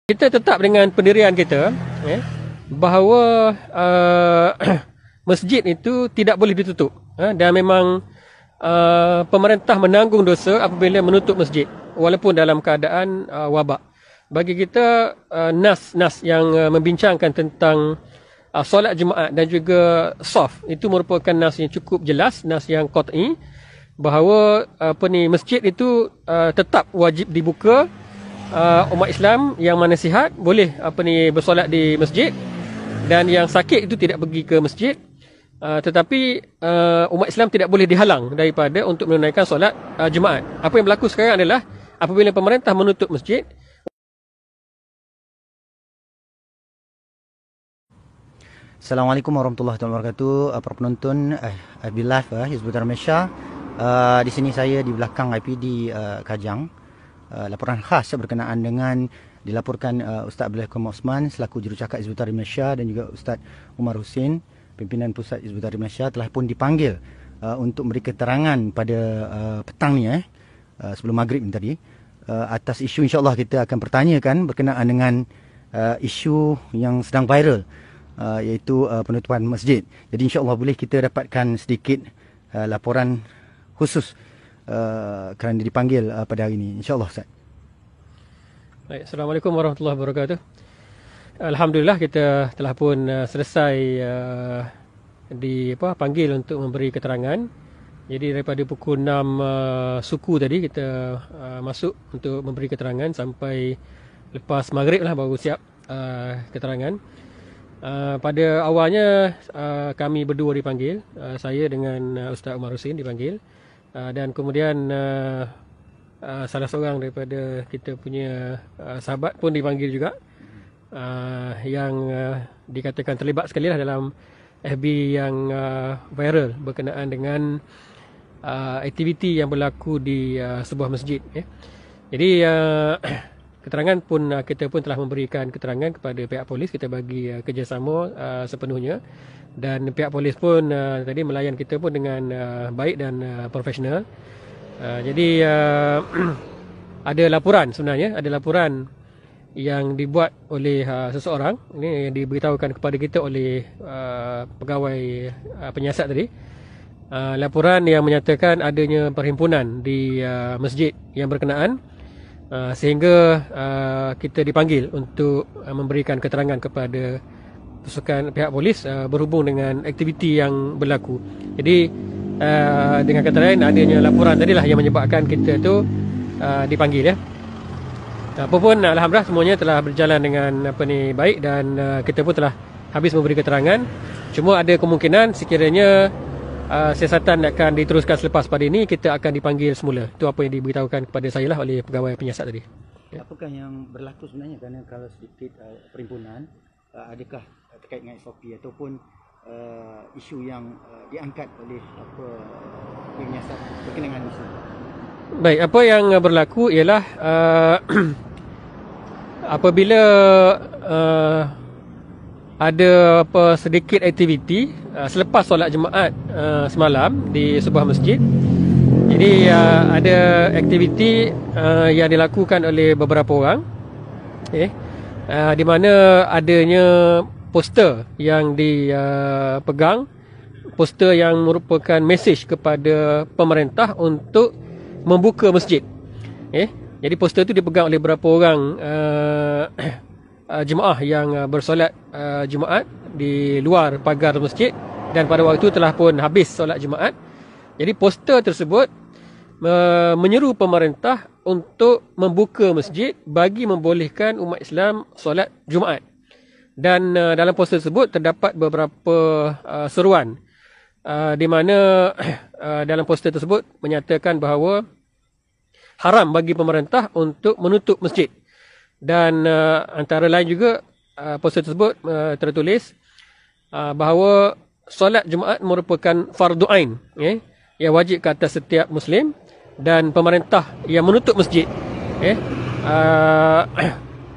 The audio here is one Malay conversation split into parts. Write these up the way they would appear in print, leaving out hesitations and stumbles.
Kita tetap dengan pendirian kita bahawa masjid itu tidak boleh ditutup dan memang pemerintah menanggung dosa apabila menutup masjid walaupun dalam keadaan wabak. Bagi kita nas yang membincangkan tentang solat Jumaat dan juga saf itu merupakan nas yang cukup jelas, nas yang qat'i bahawa masjid itu tetap wajib dibuka. Umat Islam yang mana sihat boleh bersolat di masjid dan yang sakit itu tidak pergi ke masjid, tetapi umat Islam tidak boleh dihalang daripada untuk menunaikan solat Jumaat. Apa yang berlaku sekarang adalah apabila pemerintah menutup masjid. Assalamualaikum warahmatullahi wabarakatuh. Para penonton FB Live Hizbut-Tahrir Malaysia. Di sini saya di belakang IPD Kajang. Laporan khas berkenaan dengan dilaporkan Ustaz Abdul Hakim Osman selaku jurucakap Hizbut-Tahrir Malaysia dan juga Ustaz Umar Husin, pimpinan pusat Hizbut-Tahrir Malaysia telah pun dipanggil untuk memberi keterangan pada petang ni sebelum maghrib tadi atas isu, insya-Allah kita akan pertanyakan berkenaan dengan isu yang sedang viral, iaitu penutupan masjid. Jadi insya-Allah boleh kita dapatkan sedikit laporan khusus kerana dipanggil pada hari ini, insya-Allah Ustaz. Baik, Assalamualaikum warahmatullahi wabarakatuh. Alhamdulillah kita telah pun selesai dipanggil untuk memberi keterangan. Jadi daripada pukul 6 suku tadi kita masuk untuk memberi keterangan sampai lepas maghrib lah baru siap keterangan. Pada awalnya kami berdua dipanggil, saya dengan Ustaz Umar Husin dipanggil. Dan kemudian salah seorang daripada kita punya sahabat pun dipanggil juga, yang dikatakan terlibat sekali lah dalam FB yang viral berkenaan dengan aktiviti yang berlaku di sebuah masjid. Jadi keterangan pun kita pun telah memberikan keterangan kepada pihak polis, kita bagi kerjasama sepenuhnya. Dan pihak polis pun tadi melayan kita pun dengan baik dan profesional. Jadi ada laporan sebenarnya, ada laporan yang dibuat oleh seseorang. Ini yang diberitahukan kepada kita oleh pegawai penyiasat tadi. Laporan yang menyatakan adanya perhimpunan di masjid yang berkenaan, sehingga kita dipanggil untuk memberikan keterangan kepada pasukan pihak polis berhubung dengan aktiviti yang berlaku. Jadi dengan kata lain adanya laporan tadilah yang menyebabkan kita tu dipanggil Apa pun alhamdulillah semuanya telah berjalan dengan baik dan kita pun telah habis memberi keterangan. Cuma ada kemungkinan sekiranya siasatan akan diteruskan selepas pada ini, kita akan dipanggil semula. Itu apa yang diberitahukan kepada saya lah oleh pegawai penyiasat tadi. Apakah yang berlaku sebenarnya, kerana kalau sedikit perhimpunan, adakah terkait dengan SOP ataupun isu yang diangkat oleh penyiasat berkenaan dengan isu? Baik, apa yang berlaku ialah apabila ada sedikit aktiviti selepas solat Jumaat semalam di sebuah masjid. Jadi ada aktiviti yang dilakukan oleh beberapa orang, di mana adanya poster yang dipegang, poster yang merupakan mesej kepada pemerintah untuk membuka masjid. Jadi poster itu dipegang oleh beberapa orang jemaah yang bersolat Jumaat di luar pagar masjid, dan pada waktu itu telah pun habis solat Jumaat. Jadi poster tersebut menyeru pemerintah untuk membuka masjid bagi membolehkan umat Islam solat Jumaat. Dan dalam poster tersebut terdapat beberapa seruan, di mana dalam poster tersebut menyatakan bahawa haram bagi pemerintah untuk menutup masjid. Dan antara lain juga poster tersebut tertulis bahawa solat Jumaat merupakan fardu ain, yang wajib ke atas setiap Muslim, dan pemerintah yang menutup masjid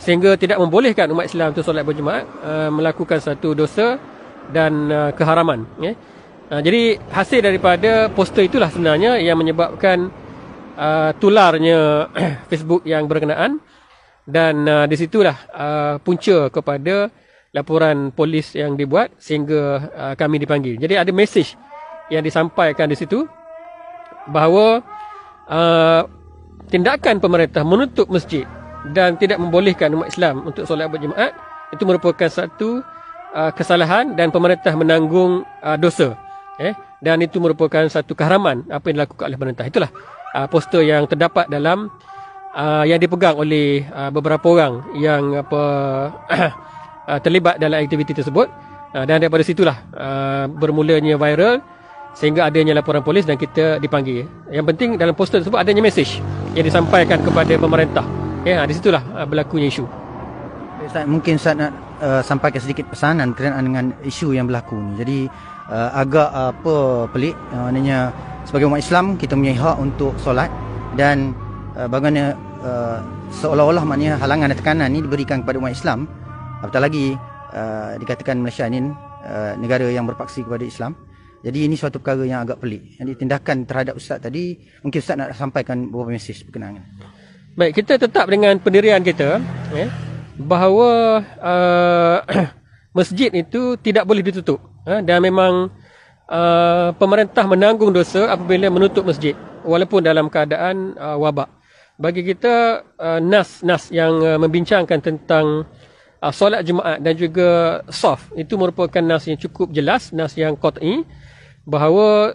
sehingga tidak membolehkan umat Islam untuk solat berjemaat melakukan satu dosa dan keharaman. Jadi hasil daripada poster itulah sebenarnya yang menyebabkan tularnya Facebook yang berkenaan. Dan di situlah punca kepada laporan polis yang dibuat sehingga kami dipanggil. Jadi ada mesej yang disampaikan di situ bahawa tindakan pemerintah menutup masjid dan tidak membolehkan umat Islam untuk solat berjemaat itu merupakan satu kesalahan dan pemerintah menanggung dosa. Dan itu merupakan satu keharaman apa yang dilakukan oleh pemerintah. Itulah poster yang terdapat dalam yang dipegang oleh beberapa orang yang terlibat dalam aktiviti tersebut, dan daripada situlah bermulanya viral sehingga adanya laporan polis dan kita dipanggil. Yang penting dalam poster tersebut adanya mesej yang disampaikan kepada pemerintah. Di situlah berlakunya isu. Ustaz, mungkin Ustaz nak sampaikan sedikit pesanan berkenaan dengan isu yang berlaku ni. Jadi agak pelik, maknanya sebagai umat Islam kita punya hak untuk solat, dan bagaimana seolah-olah maknanya halangan dan tekanan ni diberikan kepada umat Islam. Apatah lagi dikatakan Malaysia ni negara yang berpaksi kepada Islam. Jadi ini suatu perkara yang agak pelik. Jadi tindakan terhadap Ustaz tadi, mungkin Ustaz nak sampaikan beberapa mesej berkenaan. Baik, kita tetap dengan pendirian kita bahawa masjid itu tidak boleh ditutup, dan memang pemerintah menanggung dosa apabila menutup masjid walaupun dalam keadaan wabak. Bagi kita nas yang membincangkan tentang solat Jumaat dan juga saf itu merupakan nas yang cukup jelas, nas yang qat'i, bahawa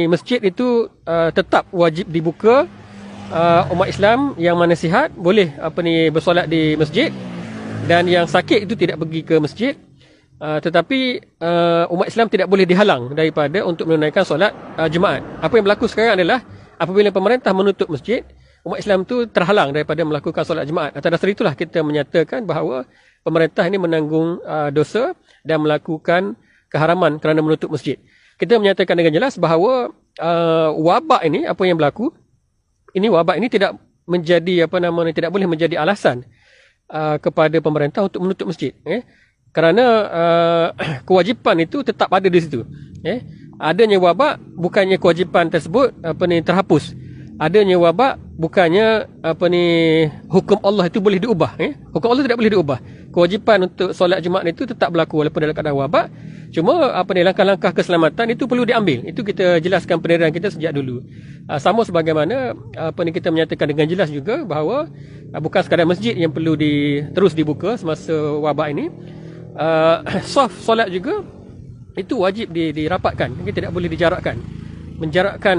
masjid itu tetap wajib dibuka. Umat Islam yang mana sihat boleh bersolat di masjid, dan yang sakit itu tidak pergi ke masjid. Tetapi umat Islam tidak boleh dihalang daripada untuk menunaikan solat Jumaat. Apa yang berlaku sekarang adalah apabila pemerintah menutup masjid, umat Islam itu terhalang daripada melakukan solat Jumaat. Atas dasar itulah kita menyatakan bahawa pemerintah ini menanggung dosa dan melakukan keharaman kerana menutup masjid. Kita menyatakan dengan jelas bahawa wabak ini, apa yang berlaku, wabak ini tidak menjadi tidak boleh menjadi alasan kepada pemerintah untuk menutup masjid. Kerana kewajipan itu tetap ada di situ. Adanya wabak bukannya kewajipan tersebut terhapus. Adanya wabak bukannya hukum Allah itu boleh diubah. Hukum Allah tidak boleh diubah. Kewajipan untuk solat Jumaat itu tetap berlaku walaupun dalam keadaan wabak. Cuma langkah-langkah keselamatan itu perlu diambil. Itu kita jelaskan pendirian kita sejak dulu. Sama sebagaimana kita menyatakan dengan jelas juga bahawa bukan sekadar masjid yang perlu terus dibuka semasa wabak ini. Saf solat juga itu wajib dirapatkan. Tidak boleh dijarakkan. Menjarakkan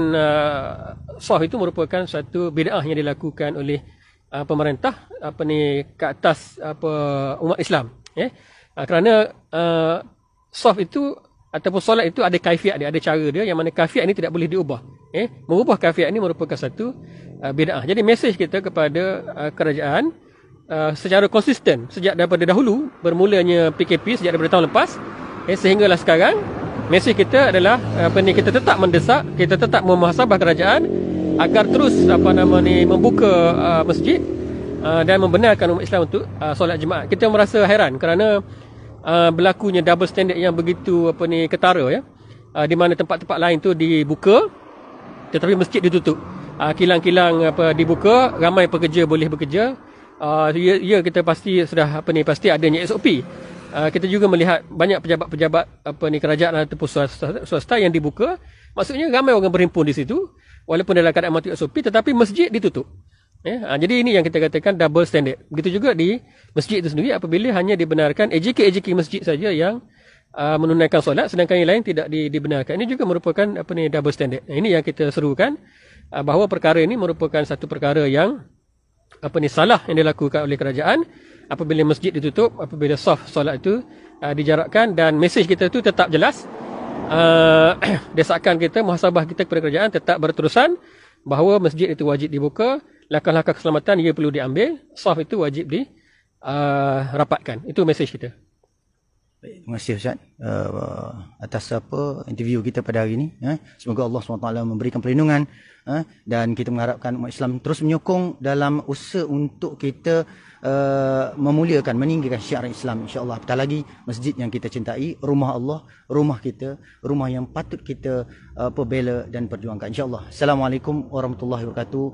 saf itu merupakan satu bid'ah yang dilakukan oleh pemerintah ke atas umat Islam. Kerana saf itu ataupun solat itu ada kaifiat dia, ada cara dia, yang mana kaifiat ini tidak boleh diubah. Mengubah kaifiat ini merupakan satu bid'ah. Jadi mesej kita kepada kerajaan secara konsisten sejak daripada dahulu bermulanya PKP sejak daripada tahun lepas sehinggalah sekarang, mesej kita adalah kita tetap mendesak, kita tetap memuhasabah kerajaan agar terus membuka masjid dan membenarkan umat Islam untuk solat Jumaat. Kita merasa heran kerana berlakunya double standard yang begitu ketara, di mana tempat-tempat lain tu dibuka tetapi masjid ditutup. Kilang-kilang dibuka, ramai pekerja boleh bekerja. Kita pasti sudah pasti adanya SOP. Kita juga melihat banyak pejabat-pejabat kerajaan ataupun swasta yang dibuka. Maksudnya ramai orang berhimpun di situ walaupun dalam keadaan mati SOP, tetapi masjid ditutup. Jadi ini yang kita katakan double standard. Begitu juga di masjid itu sendiri, apabila hanya dibenarkan AJK masjid saja yang menunaikan solat, sedangkan yang lain tidak dibenarkan. Ini juga merupakan double standard. Ini yang kita serukan, bahawa perkara ini merupakan satu perkara yang salah yang dilakukan oleh kerajaan. Apabila masjid ditutup, apabila saf solat itu dijarakkan, dan mesej kita itu tetap jelas. Desakan kita, muhasabah kita kepada kerajaan tetap berterusan bahawa masjid itu wajib dibuka, langkah-langkah keselamatan ia perlu diambil, saf itu wajib dirapatkan. Itu mesej kita. Terima kasih Ustaz atas interview kita pada hari ini. Semoga Allah SWT memberikan perlindungan, dan kita mengharapkan umat Islam terus menyokong dalam usaha untuk kita memuliakan, meninggikan syiar Islam, insya-Allah. Apatah lagi masjid yang kita cintai, rumah Allah, rumah kita, rumah yang patut kita bela dan perjuangkan, insya-Allah. Assalamualaikum warahmatullahi wabarakatuh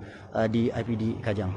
di IPD Kajang.